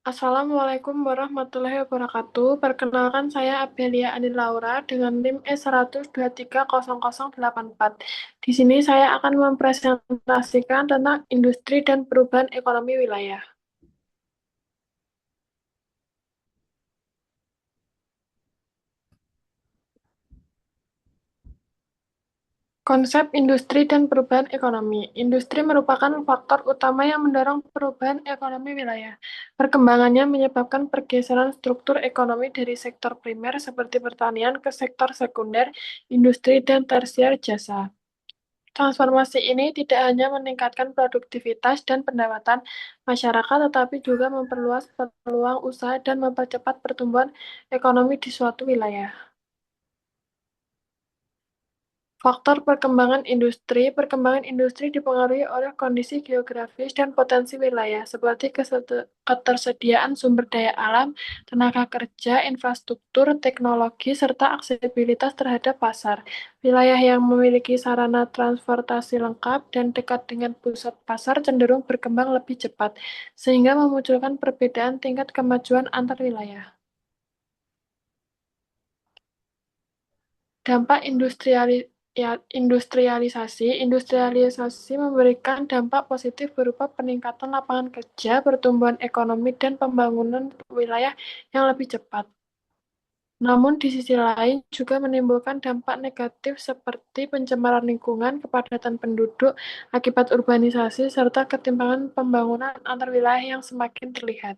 Assalamualaikum warahmatullahi wabarakatuh. Perkenalkan saya Abelia Ani Laura dengan NIM S1230084. Di sini saya akan mempresentasikan tentang industri dan perubahan ekonomi wilayah. Konsep industri dan perubahan ekonomi. Industri merupakan faktor utama yang mendorong perubahan ekonomi wilayah. Perkembangannya menyebabkan pergeseran struktur ekonomi dari sektor primer seperti pertanian ke sektor sekunder, industri, dan tersier jasa. Transformasi ini tidak hanya meningkatkan produktivitas dan pendapatan masyarakat, tetapi juga memperluas peluang usaha dan mempercepat pertumbuhan ekonomi di suatu wilayah. Faktor perkembangan industri dipengaruhi oleh kondisi geografis dan potensi wilayah, seperti ketersediaan sumber daya alam, tenaga kerja, infrastruktur, teknologi, serta aksesibilitas terhadap pasar. Wilayah yang memiliki sarana transportasi lengkap dan dekat dengan pusat pasar cenderung berkembang lebih cepat, sehingga memunculkan perbedaan tingkat kemajuan antar wilayah. Dampak industrialisasi memberikan dampak positif berupa peningkatan lapangan kerja, pertumbuhan ekonomi, dan pembangunan wilayah yang lebih cepat. Namun di sisi lain juga menimbulkan dampak negatif seperti pencemaran lingkungan, kepadatan penduduk akibat urbanisasi, serta ketimpangan pembangunan antar wilayah yang semakin terlihat.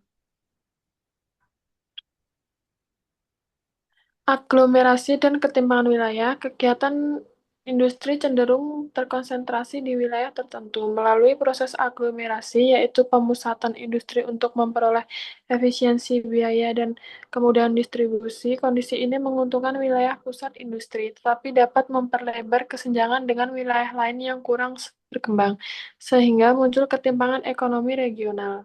Aglomerasi dan ketimpangan wilayah, kegiatan industri cenderung terkonsentrasi di wilayah tertentu melalui proses aglomerasi, yaitu pemusatan industri untuk memperoleh efisiensi biaya dan kemudahan distribusi. Kondisi ini menguntungkan wilayah pusat industri, tetapi dapat memperlebar kesenjangan dengan wilayah lain yang kurang berkembang, sehingga muncul ketimpangan ekonomi regional.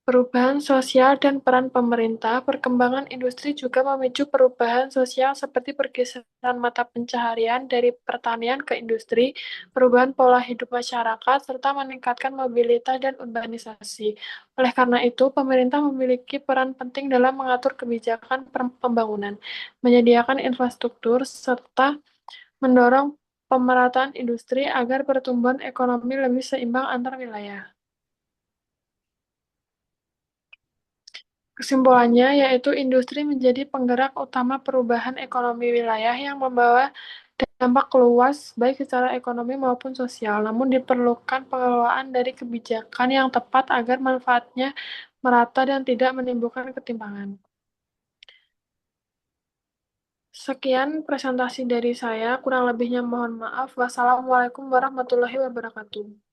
Perubahan sosial dan peran pemerintah, perkembangan industri juga memicu perubahan sosial seperti pergeseran mata pencaharian dari pertanian ke industri, perubahan pola hidup masyarakat, serta meningkatkan mobilitas dan urbanisasi. Oleh karena itu, pemerintah memiliki peran penting dalam mengatur kebijakan pembangunan, menyediakan infrastruktur, serta mendorong pemerataan industri agar pertumbuhan ekonomi lebih seimbang antar wilayah. Kesimpulannya, yaitu industri menjadi penggerak utama perubahan ekonomi wilayah yang membawa dampak luas baik secara ekonomi maupun sosial. Namun diperlukan pengelolaan dari kebijakan yang tepat agar manfaatnya merata dan tidak menimbulkan ketimpangan. Sekian presentasi dari saya, kurang lebihnya mohon maaf. Wassalamualaikum warahmatullahi wabarakatuh.